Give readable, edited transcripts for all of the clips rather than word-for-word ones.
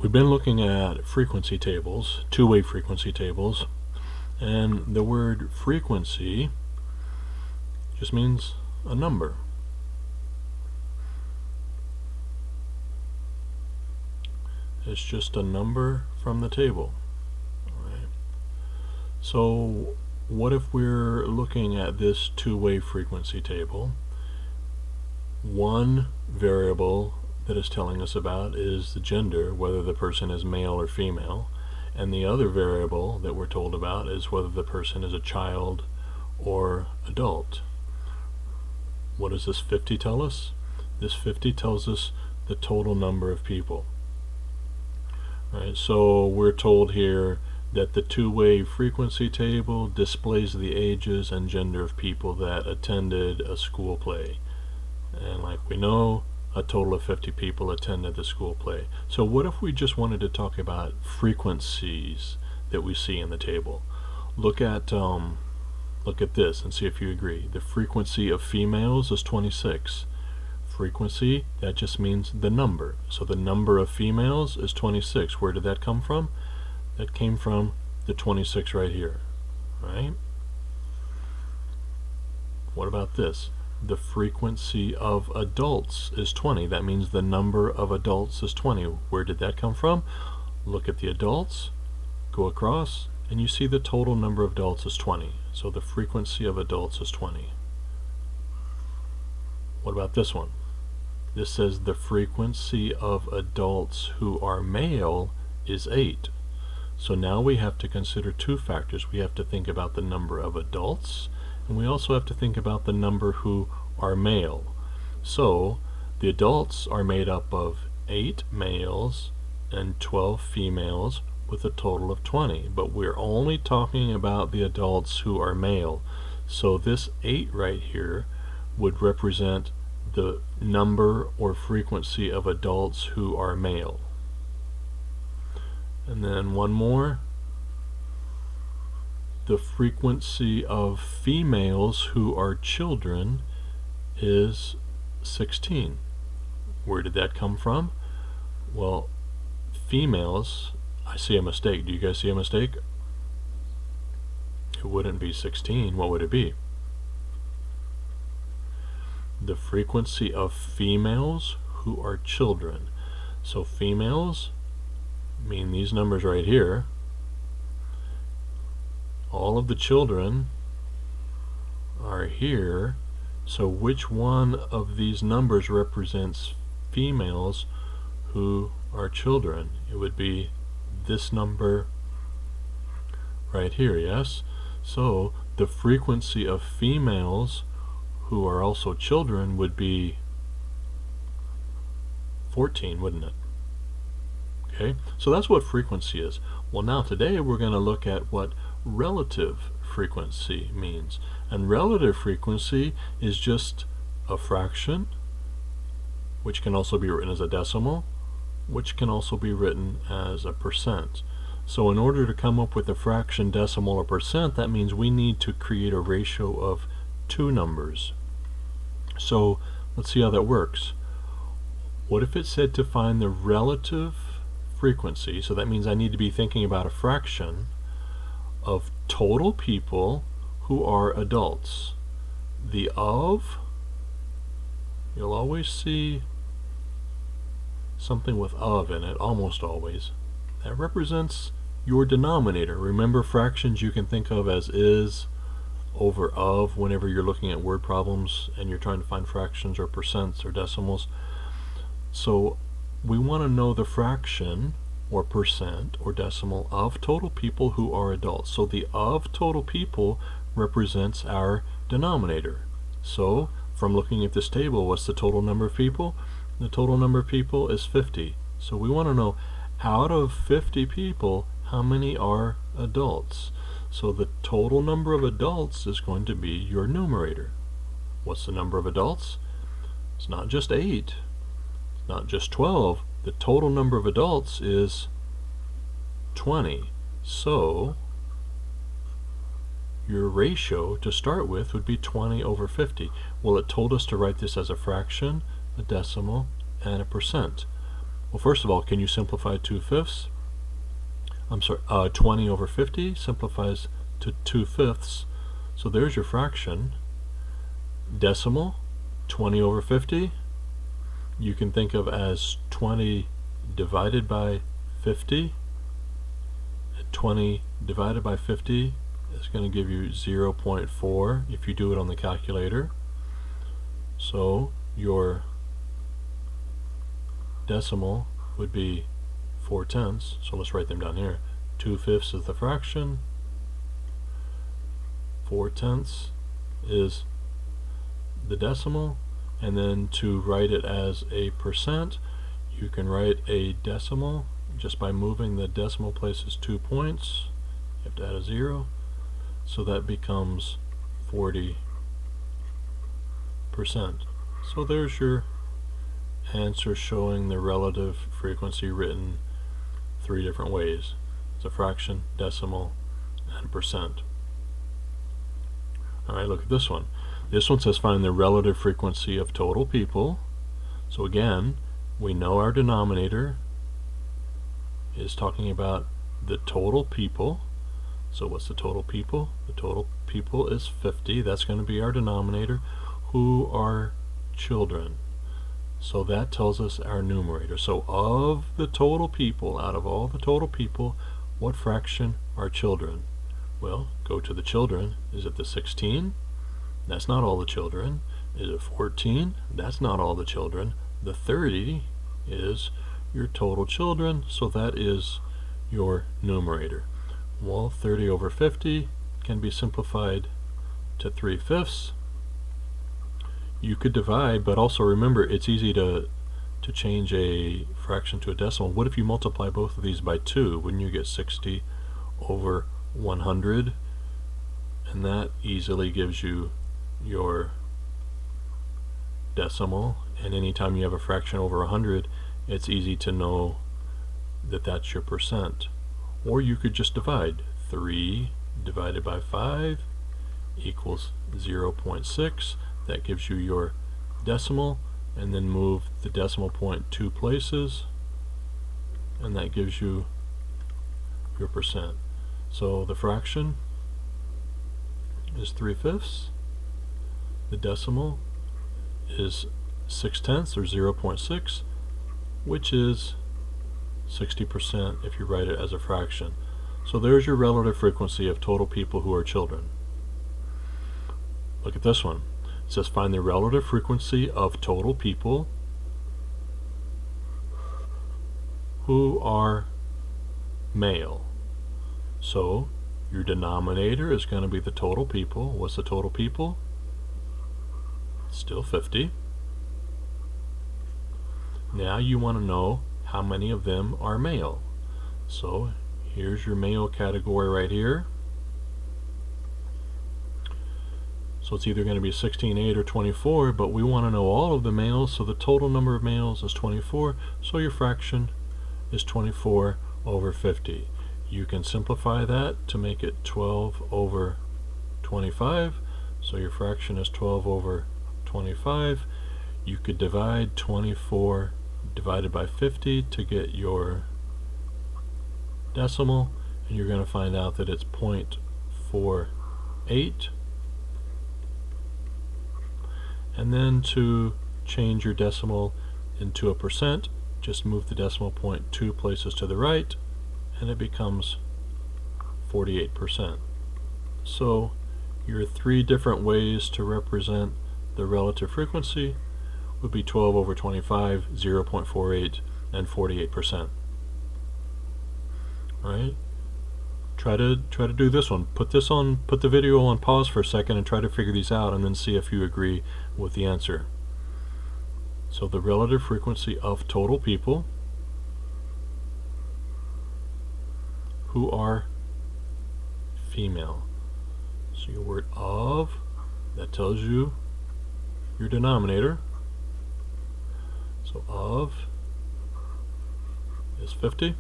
We've been looking at frequency tables, two-way frequency tables, and the word frequency just means a number. It's just a number from the table. All right. So what if we're looking at this two-way frequency table? One variable that is telling us about is the gender, whether the person is male or female, and the other variable that we're told about is whether the person is a child or adult. What does this 50 tell us? This 50 tells us the total number of people. Right, so we're told here that the two-way frequency table displays the ages and gender of people that attended a school play. And like we know, a total of 50 people attended the school play. So what if we just wanted to talk about frequencies that we see in the table? Look at this and see if you agree. The frequency of females is 26. Frequency, that just means the number. So the number of females is 26. Where did that come from? That came from the 26 right here, right? What about this? The frequency of adults is 20. That means the number of adults is 20. Where did that come from? Look at the adults, go across, and you see the total number of adults is 20. So the frequency of adults is 20. What about this one? This says the frequency of adults who are male is 8. So now we have to consider two factors. We have to think about the number of adults, and we also have to think about the number who are male. So the adults are made up of 8 males and 12 females with a total of 20. But we're only talking about the adults who are male. So this 8 right here would represent the number or frequency of adults who are male. And then one more. The frequency of females who are children is 16. Where did that come from? Well, females, I see a mistake. Do you guys see a mistake? It wouldn't be 16. What would it be? The frequency of females who are children. So females mean these numbers right here. All of the children are here. So which one of these numbers represents females who are children? It would be this number right here, yes? So the frequency of females who are also children would be 14, wouldn't it? Okay, so that's what frequency is. Well, now today we're going to look at what relative frequency means. And relative frequency is just a fraction, which can also be written as a decimal, which can also be written as a percent. So in order to come up with a fraction, decimal, or percent, that means we need to create a ratio of two numbers. So let's see how that works. What if it said to find the relative frequency? So that means I need to be thinking about a fraction of total people who are adults. The of, you'll always see something with of in it, almost always. That represents your denominator. Remember, fractions you can think of as is over of whenever you're looking at word problems and you're trying to find fractions or percents or decimals. So we want to know the fraction or percent or decimal of total people who are adults. So the of total people represents our denominator. So from looking at this table, what's the total number of people? The total number of people is 50. So we want to know, out of 50 people, how many are adults? So the total number of adults is going to be your numerator. What's the number of adults? It's not just 8, it's not just 12. The total number of adults is 20. So your ratio to start with would be 20 over 50. Well, it told us to write this as a fraction, a decimal, and a percent. Well, first of all, can you simplify 2/5? 20 over 50 simplifies to 2/5. So there's your fraction. Decimal, 20 over 50, you can think of as 20 divided by 50. 20 divided by 50 is going to give you 0.4 if you do it on the calculator. So your decimal would be 4/10. So let's write them down here. 2/5 is the fraction. 4/10 is the decimal. And then to write it as a percent, you can write a decimal just by moving the decimal places 2 points. You have to add a 0. So that becomes 40%. So there's your answer showing the relative frequency written 3 different ways. It's a fraction, decimal, and percent. Alright, look at this one. This one says find the relative frequency of total people. So again, we know our denominator is talking about the total people. So what's the total people? The total people is 50. That's going to be our denominator. Who are children? So that tells us our numerator. So of the total people, out of all the total people, what fraction are children? Well, go to the children. Is it the 16? That's not all the children. Is it 14? That's not all the children. The 30 is your total children, so that is your numerator. Well, 30 over 50 can be simplified to 3/5. You could divide, but also remember it's easy to change a fraction to a decimal. What if you multiply both of these by 2? Wouldn't you get 60 over 100? And that easily gives you your decimal. And anytime you have a fraction over 100, it's easy to know that that's your percent. Or you could just divide. 3 divided by 5 equals 0.6. That gives you your decimal, and then move the decimal point 2 places, and that gives you your percent. So the fraction is 3/5. The decimal is 6/10 or 0.6, which is 60% if you write it as a fraction. So there's your relative frequency of total people who are children. Look at this one. It says find the relative frequency of total people who are male. So your denominator is going to be the total people. What's the total people? Still 50. Now you want to know how many of them are male. So here's your male category right here. So it's either going to be 16, 8, or 24, but we want to know all of the males, so the total number of males is 24, so your fraction is 24 over 50. You can simplify that to make it 12 over 25, so your fraction is 12 over 25. You could divide 24 divided by 50 to get your decimal, and you're going to find out that it's 0.48. And then to change your decimal into a percent, just move the decimal point 2 places to the right, and it becomes 48%. So your 3 different ways to represent the relative frequency would be 12 over 25, 0.48, and 48%. All right? Try to do this one. Put the video on pause for a second and try to figure these out, and then see if you agree with the answer. So the relative frequency of total people who are female. So your word of, that tells you your denominator. So of is 50.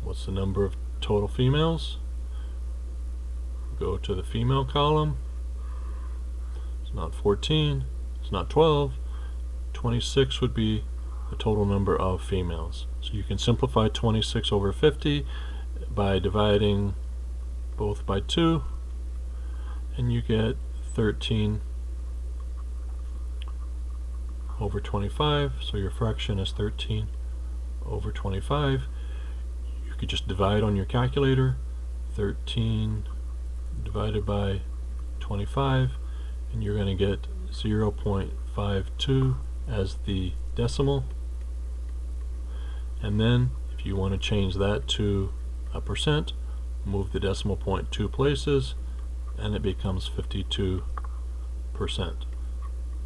What's the number of total females? Go to the female column. It's not 14, it's not 12, 26 would be the total number of females. So you can simplify 26 over 50 by dividing both by 2, and you get 13 over 25. So your fraction is 13 over 25. You could just divide on your calculator. 13 divided by 25, and you're going to get 0.52 as the decimal. And then if you want to change that to a percent, move the decimal point 2 places and it becomes 52%.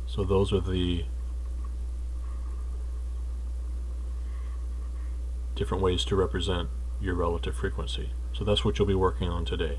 So those are the different ways to represent your relative frequency. So that's what you'll be working on today.